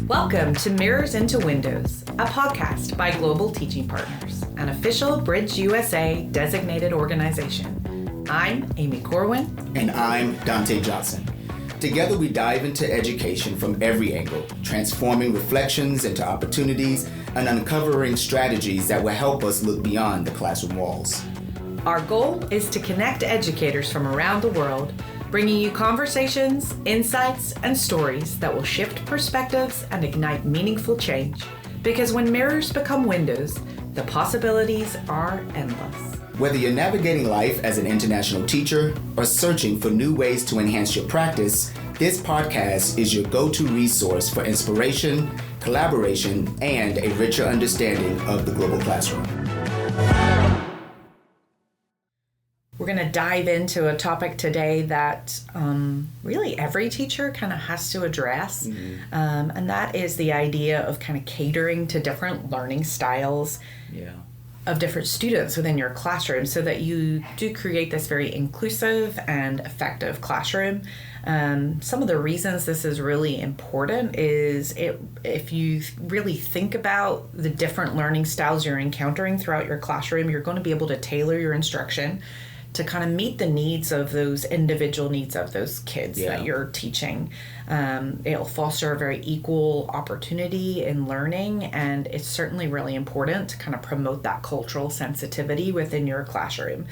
Welcome to Mirrors into Windows, a podcast by Global Teaching Partners, an official Bridge USA designated organization. I'm Amy Corwin. And I'm Dante Johnson. Together we dive into education from every angle, transforming reflections into opportunities and uncovering strategies that will help us look beyond the classroom walls. Our goal is to connect educators from around the world, bringing you conversations, insights, and stories that will shift perspectives and ignite meaningful change. Because when mirrors become windows, the possibilities are endless. Whether you're navigating life as an international teacher or searching for new ways to enhance your practice, this podcast is your go-to resource for inspiration, collaboration, and a richer understanding of the global classroom. We're going to dive into a topic today that really every teacher kind of has to address, and that is the idea of kind of catering to different learning styles of different students within your classroom so that you do create this very inclusive and effective classroom. Some of the reasons this is really important is if you really think about the different learning styles you're encountering throughout your classroom, you're going to be able to tailor your instruction to kind of meet the needs of those individual needs of those kids that you're teaching. It'll foster a very equal opportunity in learning, and it's certainly really important to kind of promote that cultural sensitivity within your classroom.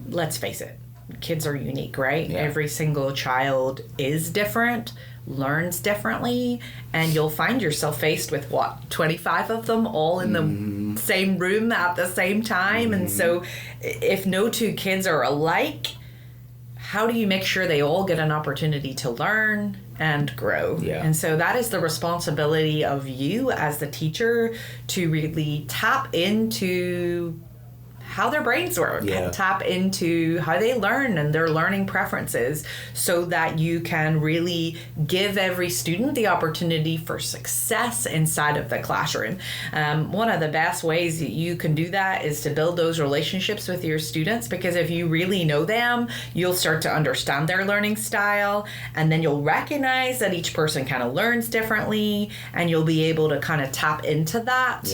Let's face it, kids are unique, right? Yeah. Every single child is different, learns differently, and you'll find yourself faced with 25 of them all in the same room at the same time. And so if no two kids are alike, how do you make sure they all get an opportunity to learn and grow? And so that is the responsibility of you as the teacher to really tap into how their brains work, tap into how they learn and their learning preferences so that you can really give every student the opportunity for success inside of the classroom. One of the best ways that you can do that is to build those relationships with your students, because if you really know them, you'll start to understand their learning style, and then you'll recognize that each person kind of learns differently, and you'll be able to kind of tap into that.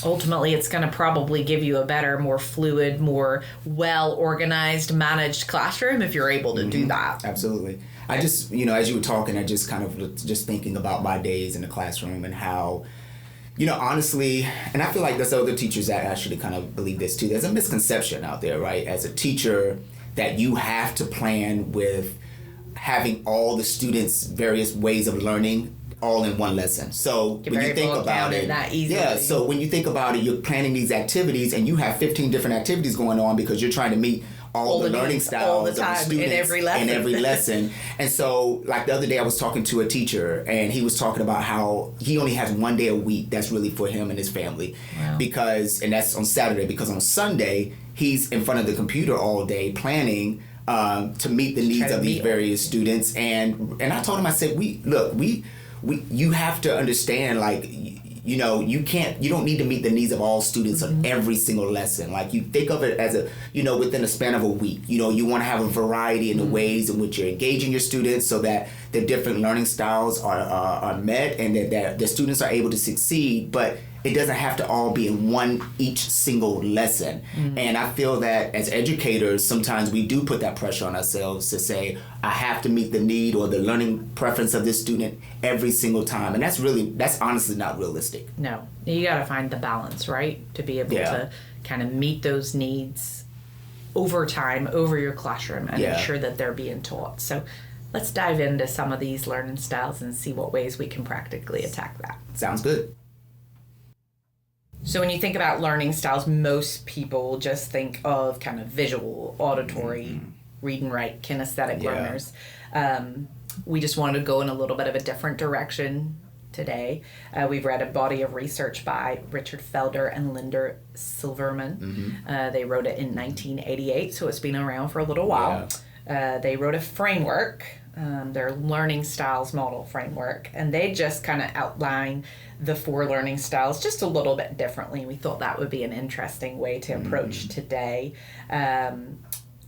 Ultimately, it's going to probably give you a better, more fluid, more well-organized, managed classroom if you're able to do that. Absolutely. I just, as you were talking, I just kind of just thinking about my days in the classroom and how, honestly, and I feel like there's other teachers that actually kind of believe this too. There's a misconception out there, right, as a teacher, that you have to plan with having all the students' various ways of learning all in one lesson. So when you think about it, so when you think about it, you're planning these activities and you have 15 different activities going on because you're trying to meet all the learning styles of the students in every lesson. And so, like the other day, I was talking to a teacher and he was talking about how he only has one day a week that's really for him and his family. And that's on Saturday, because on Sunday, he's in front of the computer all day planning to meet the needs of these various students. And I told him, I said, you have to understand, like, you don't need to meet the needs of all students on every single lesson. Like, you think of it as within a span of a week, you want to have a variety in the ways in which you're engaging your students so that the different learning styles are met and that the students are able to succeed. But it doesn't have to all be in each single lesson. And I feel that as educators, sometimes we do put that pressure on ourselves to say, I have to meet the need or the learning preference of this student every single time. And that's honestly not realistic. No, you got to find the balance, right? To be able to kind of meet those needs over time, over your classroom, and ensure that they're being taught. So let's dive into some of these learning styles and see what ways we can practically attack that. Sounds good. So when you think about learning styles, most people just think of kind of visual, auditory, read and write, kinesthetic learners. We just wanted to go in a little bit of a different direction today. We've read a body of research by Richard Felder and Linda Silverman. They wrote it in 1988, so it's been around for a little while. They wrote a framework, their learning styles model framework, and they just kind of outline the 4 learning styles just a little bit differently. We thought that would be an interesting way to approach today.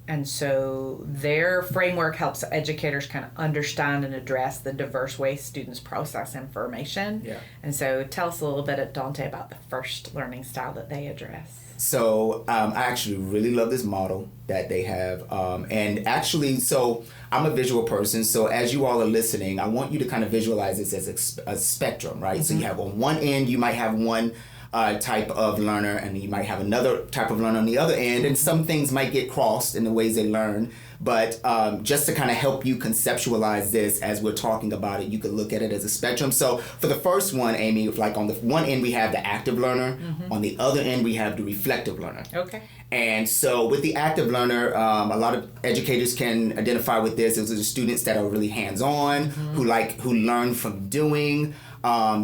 And so their framework helps educators kind of understand and address the diverse ways students process information. Yeah. And so tell us a little bit, Dante, about the first learning style that they address. So I actually really love this model that they have. And actually, so I'm a visual person. So as you all are listening, I want you to kind of visualize this as a spectrum, right? Mm-hmm. So you have on one end, you might have one type of learner, and you might have another type of learner on the other end, and some things might get crossed in the ways they learn. But just to kind of help you conceptualize this as we're talking about it, you could look at it as a spectrum. So for the first one, Amy, like on the one end we have the active learner, on the other end we have the reflective learner. Okay. And so with the active learner, a lot of educators can identify with this. Those are the students that are really hands-on, who learn from doing.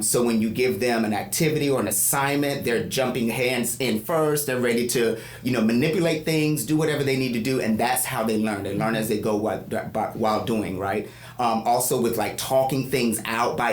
So when you give them an activity or an assignment, they're jumping hands in first. They're ready to, manipulate things, do whatever they need to do, and that's how they learn. They learn as they go while doing, right? Also with like talking things out by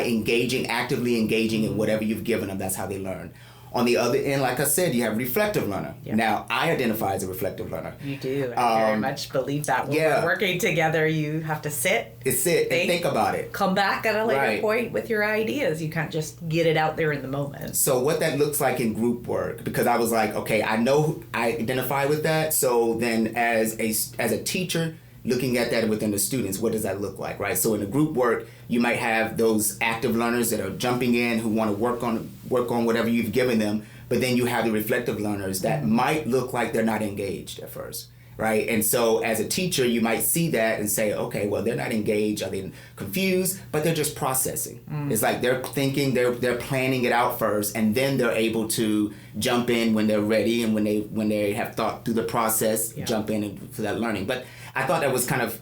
actively engaging in whatever you've given them. That's how they learn. On the other end, like I said, you have reflective learner. Yep. Now, I identify as a reflective learner. You do. I very much believe that. When we're working together, you have to sit and think about it. Come back at a later point with your ideas. You can't just get it out there in the moment. So what that looks like in group work, because I was like, okay, I know I identify with that. So then as a teacher, looking at that within the students, what does that look like, right? So in the group work, you might have those active learners that are jumping in, who want to work on whatever you've given them, but then you have the reflective learners that might look like they're not engaged at first, right? And so as a teacher, you might see that and say, okay, well, they're not engaged, are they confused, but they're just processing. It's like they're thinking, they're planning it out first, and then they're able to jump in when they're ready, and when they have thought through the process, jump in for that learning. But I thought that was kind of,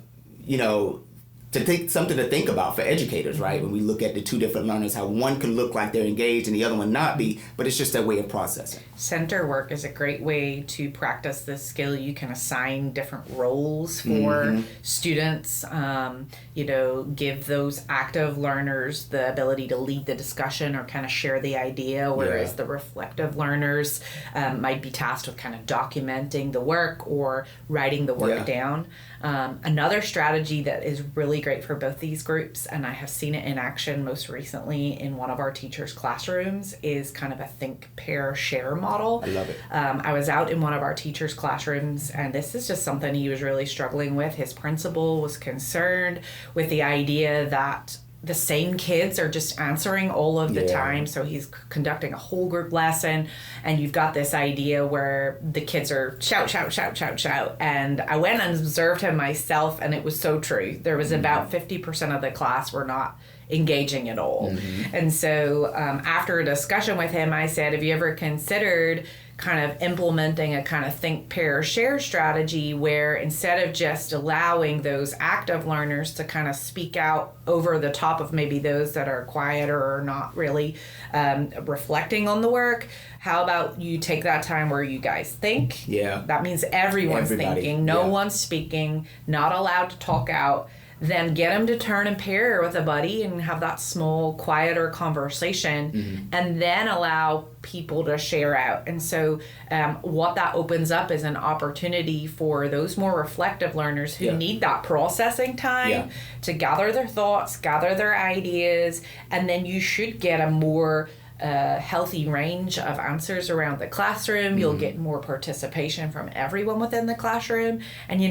something to think about for educators, right? When we look at the two different learners, how one could look like they're engaged and the other one not be, but it's just their way of processing. Center work is a great way to practice this skill. You can assign different roles for students, give those active learners the ability to lead the discussion or kind of share the idea, whereas the reflective learners might be tasked with kind of documenting the work or writing the work down. Another strategy that is really great for both these groups, and I have seen it in action most recently in one of our teachers' classrooms, is kind of a think, pair, share model. I love it. I was out in one of our teachers' classrooms, and this is just something he was really struggling with. His principal was concerned with the idea that the same kids are just answering all of the time. So he's conducting a whole group lesson, and you've got this idea where the kids are shout, shout, shout, shout, shout. And I went and observed him myself, and it was so true. There was about 50% of the class were not engaging at all. And so after a discussion with him, I said, have you ever considered kind of implementing a kind of think, pair, share strategy where instead of just allowing those active learners to kind of speak out over the top of maybe those that are quieter or not really reflecting on the work, how about you take that time where you guys think? Yeah. That means everybody thinking, no one's speaking, not allowed to talk out. Then get them to turn and pair with a buddy and have that small, quieter conversation, and then allow people to share out. And so what that opens up is an opportunity for those more reflective learners who need that processing time to gather their thoughts, gather their ideas, and then you should get a more healthy range of answers around the classroom. You'll get more participation from everyone within the classroom. And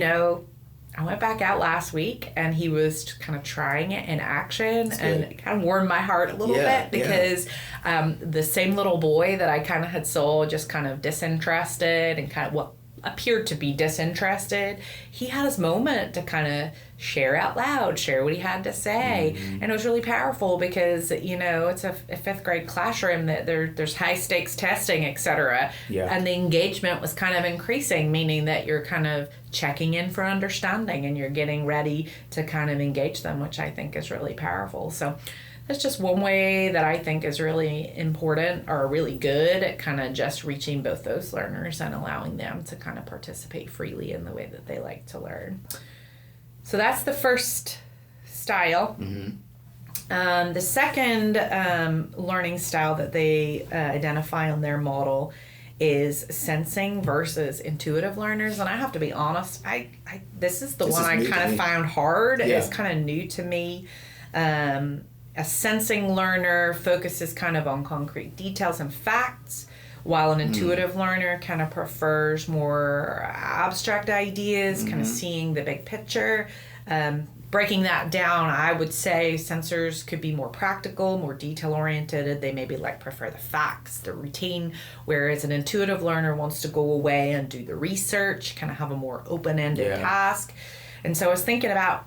I went back out last week, and he was kind of trying it in action, and it kind of warmed my heart a little bit because the same little boy that I kind of had saw just kind of disinterested and kind of what appeared to be disinterested, he had his moment to kind of share out loud, share what he had to say. And it was really powerful because, it's a fifth grade classroom that there's high stakes testing, etc. And the engagement was kind of increasing, meaning that you're kind of checking in for understanding and you're getting ready to kind of engage them, which I think is really powerful. So that's just one way that I think is really important or really good at kind of just reaching both those learners and allowing them to kind of participate freely in the way that they like to learn. So that's the first style. The second learning style that they identify on their model is sensing versus intuitive learners. And I have to be honest, this is the one I kind of found hard. Yeah. It's kind of new to me. A sensing learner focuses kind of on concrete details and facts, while an intuitive learner kind of prefers more abstract ideas, kind of seeing the big picture. Breaking that down, I would say sensors could be more practical, more detail-oriented. They maybe prefer the facts, the routine, whereas an intuitive learner wants to go away and do the research, kind of have a more open-ended task. And so I was thinking about,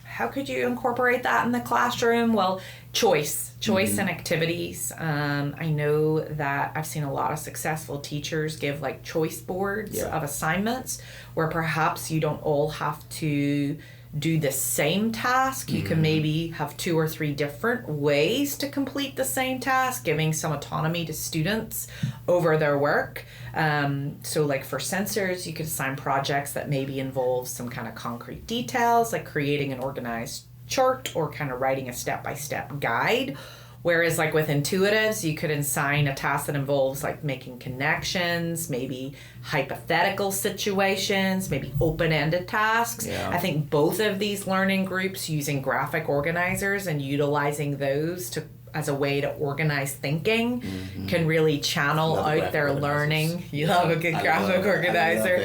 how could you incorporate that in the classroom? Well, choice and activities. I know that I've seen a lot of successful teachers give choice boards of assignments where perhaps you don't all have to do the same task. You can maybe have 2 or 3 different ways to complete the same task, giving some autonomy to students over their work. So for sensors, you could assign projects that maybe involve some kind of concrete details, like creating an organized chart or kind of writing a step-by-step guide. Whereas with intuitives, you could assign a task that involves making connections, maybe hypothetical situations, maybe open-ended tasks. Yeah. I think both of these learning groups using graphic organizers and utilizing those as a way to organize thinking can really channel out their learning. You love a good graphic organizer.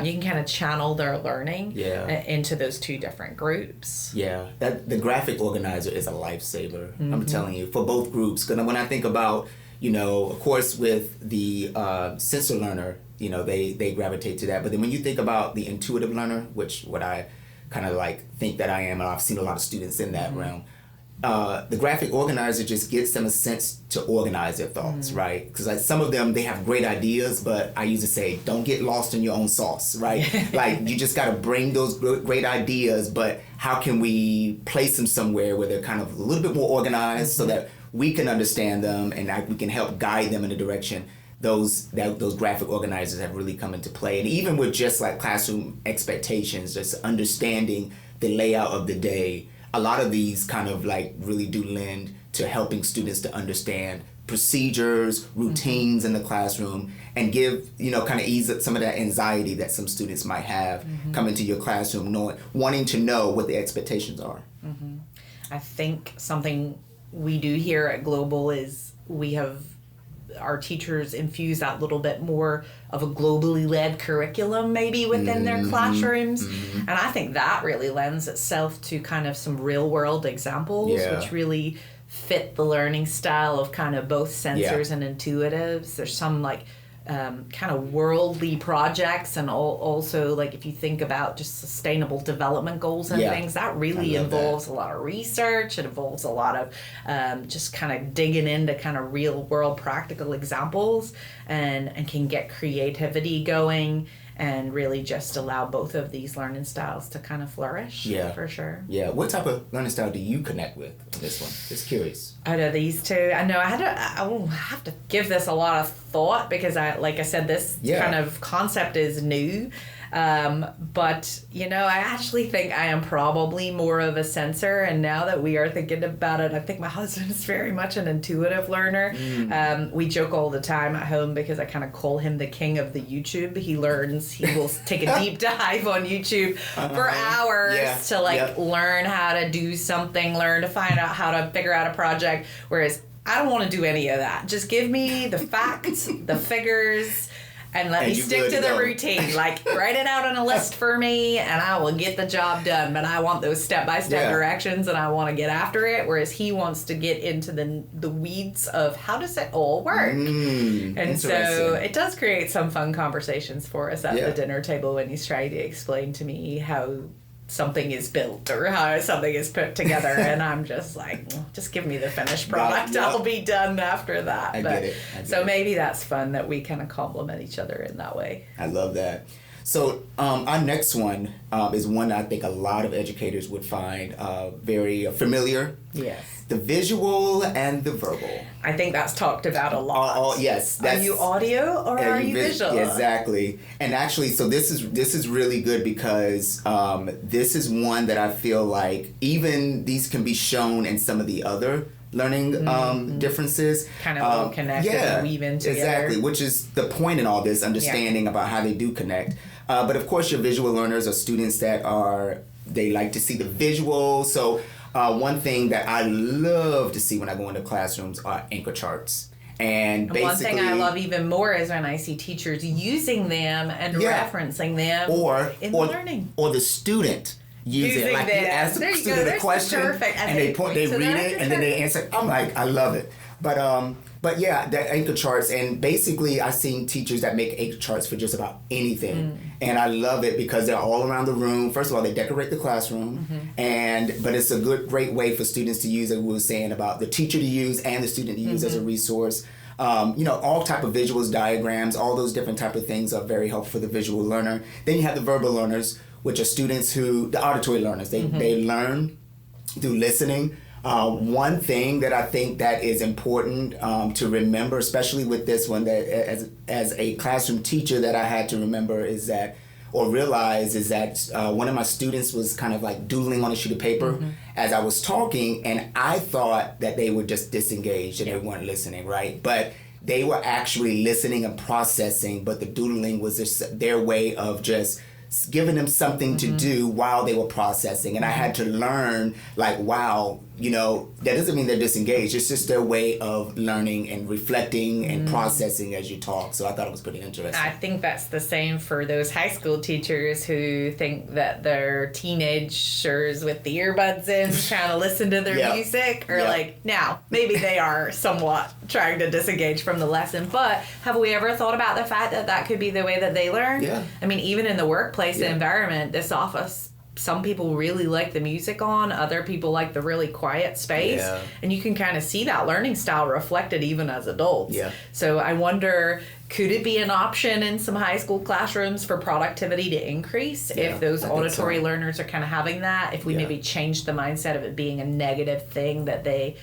You can kind of channel their learning into those 2 different groups. Yeah, the graphic organizer is a lifesaver. I'm telling you, for both groups. Because when I think about, of course, with the sensor learner, they gravitate to that. But then when you think about the intuitive learner, what I kind of think that I am, and I've seen a lot of students in that realm. The graphic organizer just gets them a sense to organize their thoughts, right? Because some of them, they have great ideas, but I usually say, don't get lost in your own sauce, right? You just got to bring those great ideas, but how can we place them somewhere where they're kind of a little bit more organized so that we can understand them and we can help guide them in a direction. Those graphic organizers have really come into play. And even with just classroom expectations, just understanding the layout of the day, a lot of these kind of really do lend to helping students to understand procedures, routines in the classroom, and give, kind of ease up some of that anxiety that some students might have coming to your classroom, wanting to know what the expectations are. I think something we do here at Global is we have our teachers infuse that little bit more of a globally led curriculum maybe within their classrooms. And I think that really lends itself to kind of some real world examples, which really fit the learning style of kind of both sensors and intuitives. There's some kind of worldly projects, and also if you think about just sustainable development goals and things, that really involves a lot of research. It involves a lot of just kind of digging into kind of real world practical examples, and can get creativity going and really just allow both of these learning styles to kind of flourish. For sure. What type of learning style do you connect with on this one? Just curious. Out of these 2, I know I will have to give this a lot of thought, because like I said, this kind of concept is new. But I actually think I am probably more of a sensor, and now that we are thinking about it, I think my husband is very much an intuitive learner. We joke all the time at home because I kind of call him the king of the YouTube. He will take a deep dive on YouTube for hours to learn how to do something, learn to find out how to figure out a project, whereas I don't want to do any of that. Just give me the facts, the figures, and let me stick to the routine. Write it out on a list for me, and I will get the job done. But I want those step-by-step directions, and I want to get after it. Whereas he wants to get into the weeds of how does it all work. And so it does create some fun conversations for us at the dinner table when he's trying to explain to me how something is built or how something is put together, and I'm just just give me the finished product. I'll be done after that. I get it. So maybe that's fun that we kind of complement each other in that way. I love that. So our next one is one I think a lot of educators would find very familiar. Yes. The visual and the verbal. I think that's talked about a lot. Yes. Are you audio or are you visual? Exactly. And actually, so this is really good because this is one that I feel like even these can be shown in some of the other learning differences. Kind of all connected and weave in together. Exactly, which is the point in all this, understanding about how they do connect. But of course, your visual learners are students that they like to see the visuals. So one thing that I love to see when I go into classrooms are anchor charts. And basically, one thing I love even more is when I see teachers using them and referencing them in learning. Or the student using it. Like you ask the student a question and they read it and then they answer. I'm like, I love it. But yeah, that anchor charts, and basically I've seen teachers that make anchor charts for just about anything. And I love it because they're all around the room. First of all, they decorate the classroom, but it's a great way for students to use, as we were saying, about the teacher to use and the student to use as a resource. All type of visuals, diagrams, all those different type of things are very helpful for the visual learner. Then you have the verbal learners, which are students the auditory learners, they learn through listening. One thing that I think that is important to remember, especially with this one, that as a classroom teacher that I had to remember is that one of my students was kind of like doodling on a sheet of paper as I was talking, and I thought that they were just disengaged and they weren't listening, right? But they were actually listening and processing, but the doodling was just their way of just giving them something to do while they were processing. And I had to learn, like, wow, that doesn't mean they're disengaged. It's just their way of learning and reflecting and processing as you talk. So I thought it was pretty interesting. I think that's the same for those high school teachers who think that they're teenagers with the earbuds in trying to listen to their music. Or now, maybe they are somewhat trying to disengage from the lesson. But have we ever thought about the fact that that could be the way that they learn? Yeah. I mean, even in the workplace environment, this office, some people really like the music on, other people like the really quiet space. Yeah. And you can kind of see that learning style reflected even as adults. Yeah. So I wonder, could it be an option in some high school classrooms for productivity to increase if those auditory learners are kind of having that? If we maybe change the mindset of it being a negative thing that they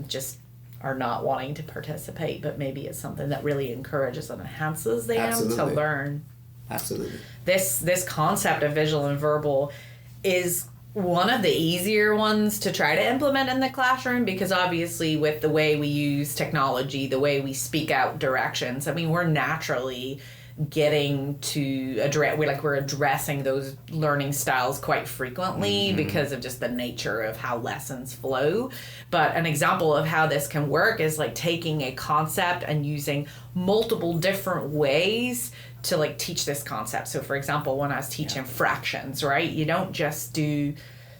just are not wanting to participate, but maybe it's something that really encourages and enhances them to learn. Absolutely. This concept of visual and verbal is one of the easier ones to try to implement in the classroom, because obviously with the way we use technology, the way we speak out directions, I mean, we're naturally getting to we're addressing those learning styles quite frequently because of just the nature of how lessons flow. But an example of how this can work is like taking a concept and using multiple different ways to like teach this concept. So for example, when I was teaching fractions, right, you don't just do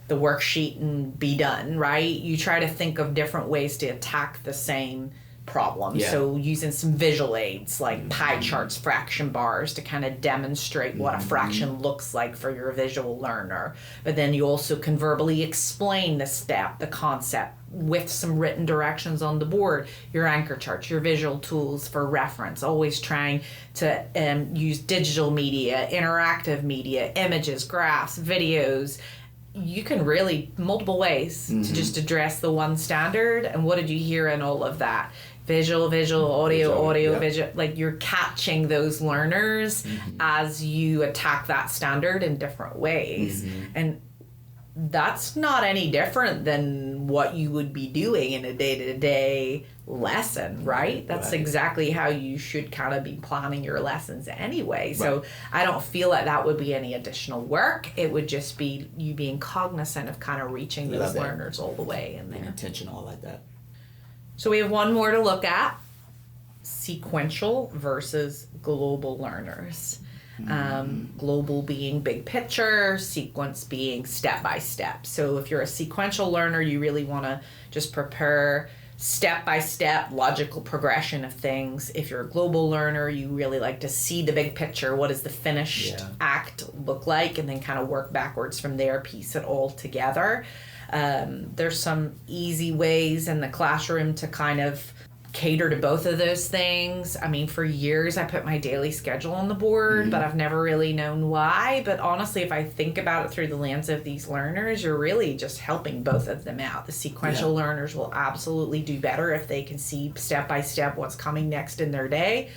the worksheet and be done, right? You try to think of different ways to attack the same problem. Yeah. So using some visual aids like pie charts, fraction bars to kind of demonstrate what a fraction looks like for your visual learner. But then you also can verbally explain the step, the concept, with some written directions on the board, your anchor charts, your visual tools for reference, always trying to use digital media, interactive media, images, graphs, videos. You can really multiple ways to just address the one standard. And what did you hear in all of that? Visual, audio, visual. Like you're catching those learners as you attack that standard in different ways. And that's not any different than what you would be doing in a day-to-day lesson, right? That's exactly how you should kind of be planning your lessons anyway. Right. So I don't feel like that would be any additional work. It would just be you being cognizant of kind of reaching those learners all the way in there. Being intentional like that. So we have one more to look at: sequential versus global learners. Global being big picture, sequence being step by step. So if you're a sequential learner, you really want to just prepare step by step logical progression of things. If you're a global learner, you really like to see the big picture. What does the finished act look like? And then kind of work backwards from there, piece it all together. There's some easy ways in the classroom to kind of cater to both of those things. I mean, for years I put my daily schedule on the board, but I've never really known why. But honestly, if I think about it through the lens of these learners, you're really just helping both of them out. The sequential learners will absolutely do better if they can see step by step what's coming next in their day.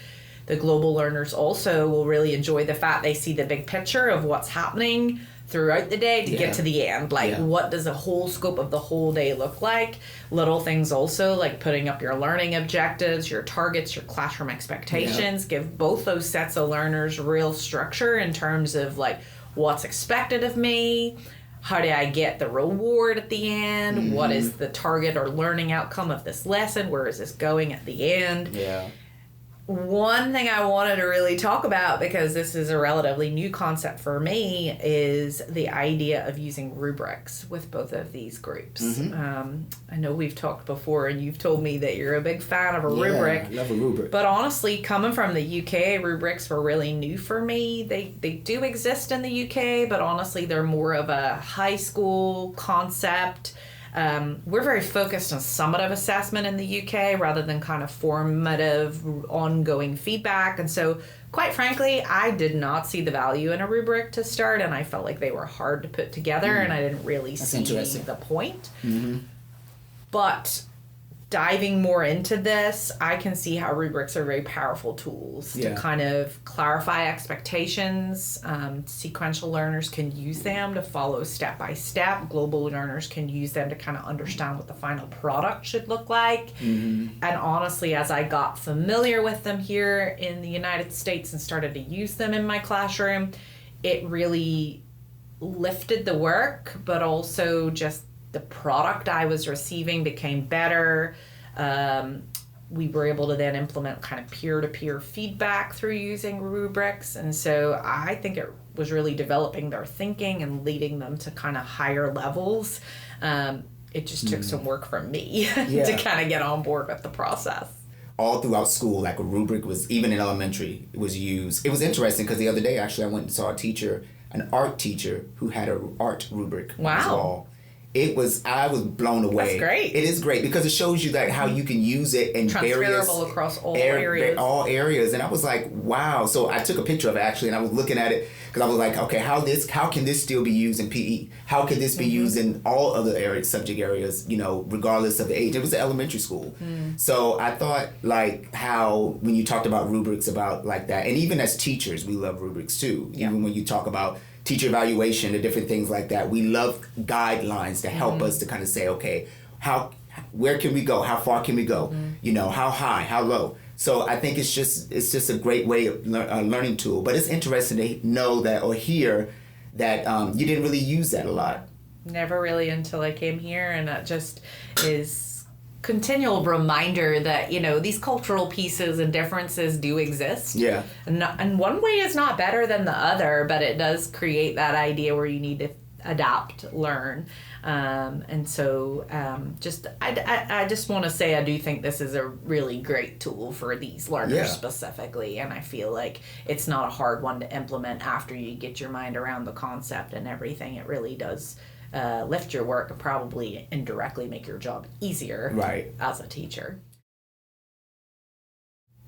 The global learners also will really enjoy the fact they see the big picture of what's happening throughout the day to get to the end. Like, what does the whole scope of the whole day look like? Little things also, like putting up your learning objectives, your targets, your classroom expectations. Give both those sets of learners real structure in terms of, like, what's expected of me. How do I get the reward at the end? What is the target or learning outcome of this lesson? Where is this going at the end? Yeah. One thing I wanted to really talk about, because this is a relatively new concept for me, is the idea of using rubrics with both of these groups. I know we've talked before, and you've told me that you're a big fan of a rubric. I love a rubric. But honestly, coming from the UK, rubrics were really new for me. They do exist in the UK, but honestly, they're more of a high school concept. We're very focused on summative assessment in the UK rather than kind of formative, ongoing feedback. And so, quite frankly, I did not see the value in a rubric to start, and I felt like they were hard to put together, and I didn't really see the point. But diving more into this, I can see how rubrics are very powerful tools to kind of clarify expectations. Sequential learners can use them to follow step by step. Global learners can use them to kind of understand what the final product should look like. And honestly, as I got familiar with them here in the United States and started to use them in my classroom, it really lifted the work, but also just the product I was receiving became better. We were able to then implement kind of peer-to-peer feedback through using rubrics. And so I think it was really developing their thinking and leading them to kind of higher levels. It just took some work from me to kind of get on board with the process. All throughout school, like a rubric was, even in elementary, it was used. It was interesting because the other day, actually, I went and saw a teacher, an art teacher, who had an art rubric on his wall. I was blown away. That's great. It is great because it shows you that how you can use it in transferable across all areas. All areas. And I was like, wow. So I took a picture of it actually, and I was looking at it because I was like, okay, how can this still be used in PE? How can this be used in all other areas, subject areas, regardless of the age? It was an elementary school. So I thought like how when you talked about rubrics about like that, and even as teachers, we love rubrics too. Even when you talk about teacher evaluation and different things like that. We love guidelines to help us to kind of say, okay, where can we go? How far can we go? How high, how low? So I think it's just a great way of learning tool. But it's interesting to know that or hear that you didn't really use that a lot. Never really until I came here, and that just is continual reminder that these cultural pieces and differences do exist. And one way is not better than the other, but it does create that idea where you need to adapt, learn, and so I just want to say I do think this is a really great tool for these learners specifically, and I feel like it's not a hard one to implement after you get your mind around the concept and everything. It really does lift your work and probably indirectly make your job easier as a teacher.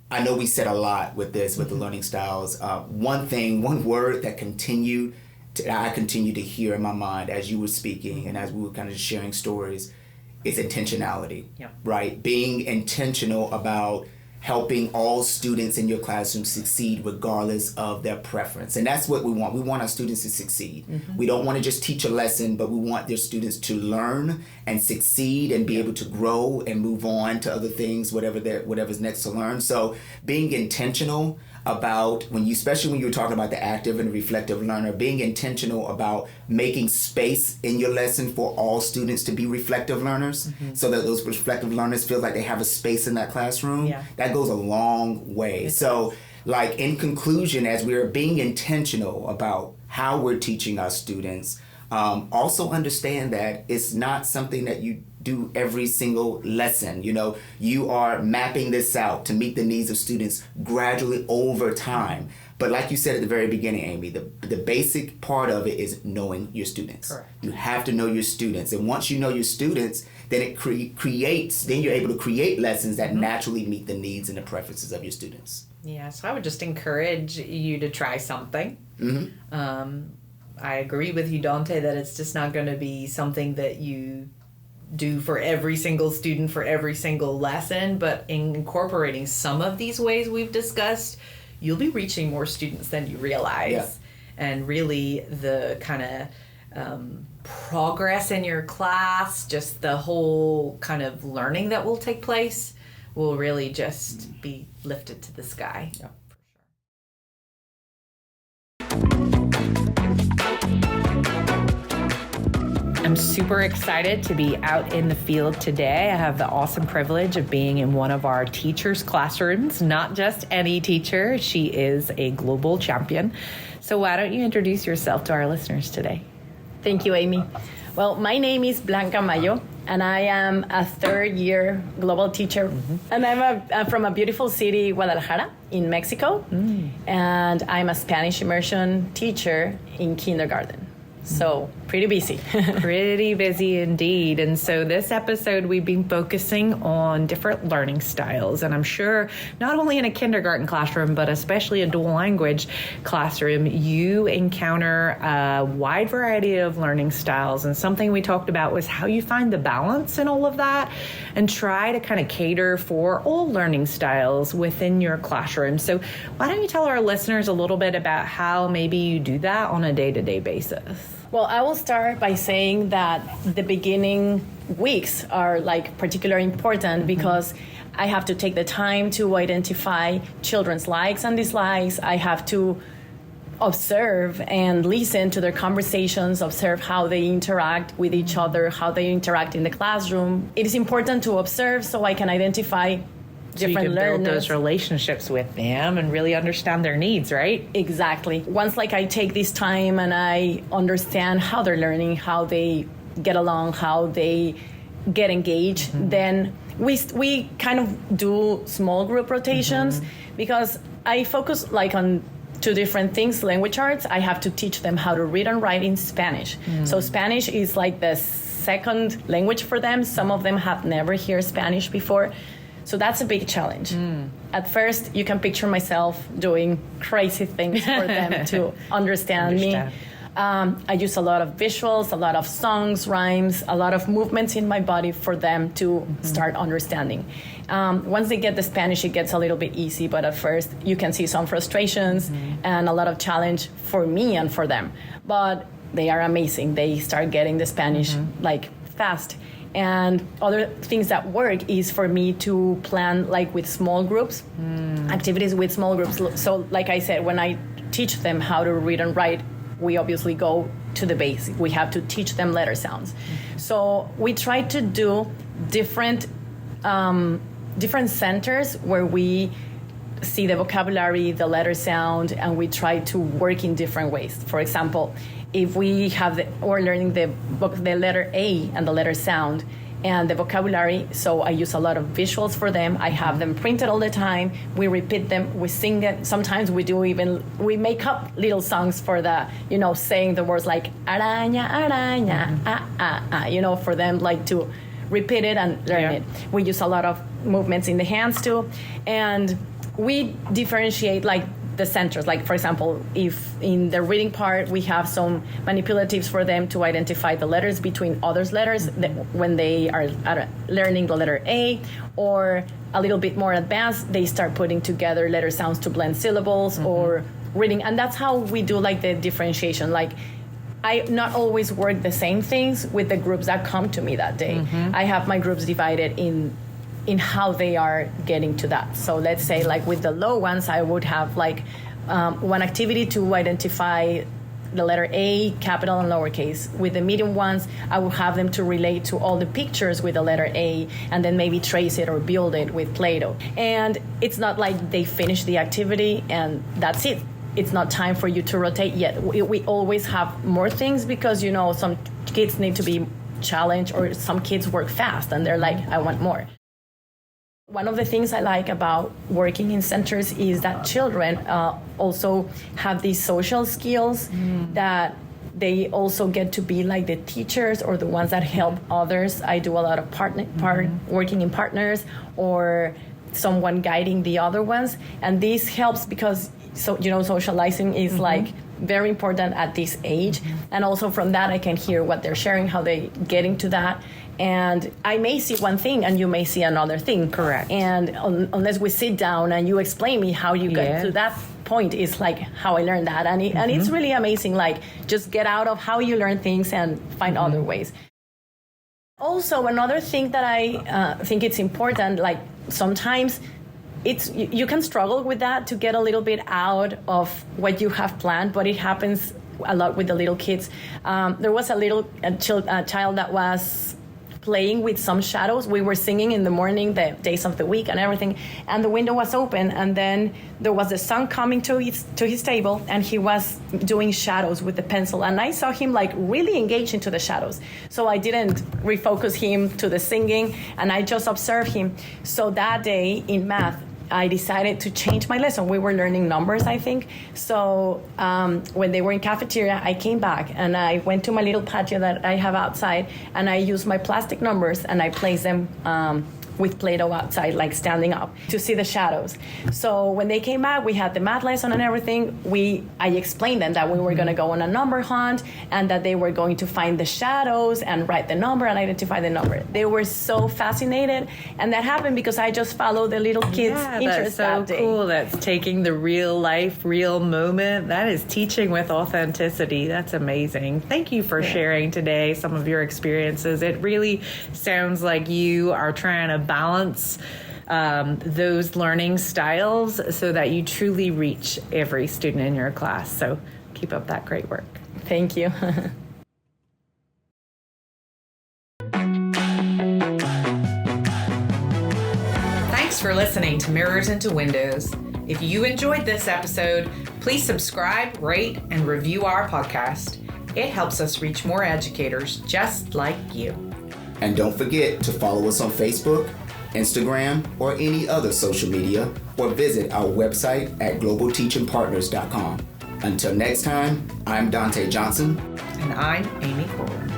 I know we said a lot with this, with the learning styles. One word that I continue to hear in my mind as you were speaking and as we were kind of sharing stories is intentionality, right? Being intentional about helping all students in your classroom succeed regardless of their preference. And that's what we want. We want our students to succeed. We don't want to just teach a lesson, but we want their students to learn and succeed and be able to grow and move on to other things, whatever's next to learn. So being intentional about especially when you were talking about the active and reflective learner, being intentional about making space in your lesson for all students to be reflective learners, so that those reflective learners feel like they have a space in that classroom. That goes a long way. So like in conclusion, as we're being intentional about how we're teaching our students, also understand that it's not something that you do every single lesson. You are mapping this out to meet the needs of students gradually over time. But like you said at the very beginning, Amy, the basic part of it is knowing your students. Correct. You have to know your students. And once you know your students, then it then you're able to create lessons that naturally meet the needs and the preferences of your students. Yeah, so I would just encourage you to try something. I agree with you, Dante, that it's just not going to be something that you do for every single student for every single lesson, but in incorporating some of these ways we've discussed, you'll be reaching more students than you realize. and really the kind of progress in your class, just the whole kind of learning that will take place will really just be lifted to the sky. Yeah. I'm super excited to be out in the field today. I have the awesome privilege of being in one of our teachers' classrooms, not just any teacher. She is a global champion. So why don't you introduce yourself to our listeners today? Thank you, Amy. Well, my name is Blanca Mayo, and I am a third-year global teacher. And I'm from a beautiful city, Guadalajara, in Mexico. And I'm a Spanish immersion teacher in kindergarten. So pretty busy. Pretty busy indeed. And so this episode, we've been focusing on different learning styles. And I'm sure not only in a kindergarten classroom, but especially a dual language classroom, you encounter a wide variety of learning styles. And something we talked about was how you find the balance in all of that and try to kind of cater for all learning styles within your classroom. So why don't you tell our listeners a little bit about how maybe you do that on a day-to-day basis? Well, I will start by saying that the beginning weeks are particularly important because I have to take the time to identify children's likes and dislikes. I have to observe and listen to their conversations, observe how they interact with each other, how they interact in the classroom. It is important to observe so I can identify so you can build those relationships with them and really understand their needs, right? Exactly. Once I take this time and I understand how they're learning, how they get along, how they get engaged, then we kind of do small group rotations because I focus on two different things. Language arts, I have to teach them how to read and write in Spanish. So Spanish is the second language for them. Some of them have never heard Spanish before. So that's a big challenge. At first, you can picture myself doing crazy things for them to understand me. I use a lot of visuals, a lot of songs, rhymes, a lot of movements in my body for them to start understanding. Once they get the Spanish, it gets a little bit easy, but at first you can see some frustrations and a lot of challenge for me and for them. But they are amazing. They start getting the Spanish fast. And other things that work is for me to plan with small groups, activities with small groups. So like I said, when I teach them how to read and write, we obviously go to the basic. We have to teach them letter sounds. So we try to do different centers where we see the vocabulary, the letter sound, and we try to work in different ways. For example, if we're learning the letter A and the letter sound and the vocabulary, so I use a lot of visuals for them. I have them printed all the time. We repeat them, we sing it. Sometimes we make up little songs for saying the words like araña, araña, for them to repeat it and learn it. We use a lot of movements in the hands too. And we differentiate the centers. For example, if in the reading part we have some manipulatives for them to identify the letters between other letters when they are learning the letter A, or a little bit more advanced, they start putting together letter sounds to blend syllables or reading. And that's how we do the differentiation. I not always work the same things with the groups that come to me that day. I have my groups divided in how they are getting to that. So let's say with the low ones, I would have one activity to identify the letter A, capital and lowercase. With the medium ones, I will have them to relate to all the pictures with the letter A and then maybe trace it or build it with Play-Doh. And it's not they finish the activity and that's it. It's not time for you to rotate yet. We always have more things because, some kids need to be challenged or some kids work fast and they're I want more. One of the things I like about working in centers is that children also have these social skills that they also get to be the teachers or the ones that help others. I do a lot of working in partners or someone guiding the other ones. And this helps because, socializing is very important at this age. And also from that, I can hear what they're sharing, how they getting to that. And I may see one thing and you may see another thing. Correct. And unless we sit down and you explain me how you get to that point is like how I learned that. And it's really amazing, like just get out of how you learn things and find other ways. Also, another thing that I think it's important, like sometimes you can struggle with that to get a little bit out of what you have planned, but it happens a lot with the little kids. There was a child that was playing with some shadows. We were singing in the morning, the days of the week and everything, and the window was open, and then there was the sun coming to his table, and he was doing shadows with the pencil, and I saw him like really engaged into the shadows. So I didn't refocus him to the singing, and I just observed him. So that day in math, I decided to change my lesson. We were learning numbers, I think. So when they were in cafeteria, I came back and I went to my little patio that I have outside, and I used my plastic numbers and I placed them with Play-Doh outside, like standing up to see the shadows. So when they came back, we had the math lesson and everything. I explained them that we were going to go on a number hunt and that they were going to find the shadows and write the number and identify the number. They were so fascinated, and that happened because I just followed the little kids' interest that day. That's so cool. That's taking the real life, real moment. That is teaching with authenticity. That's amazing. Thank you for sharing today some of your experiences. It really sounds like you are trying to balance those learning styles so that you truly reach every student in your class. So keep up that great work. Thank you. Thanks for listening to Mirrors into Windows. If you enjoyed this episode, please subscribe, rate, and review our podcast. It helps us reach more educators just like you. And don't forget to follow us on Facebook, Instagram, or any other social media, or visit our website at globalteachingpartners.com. Until next time, I'm Dante Johnson. And I'm Amy Cole.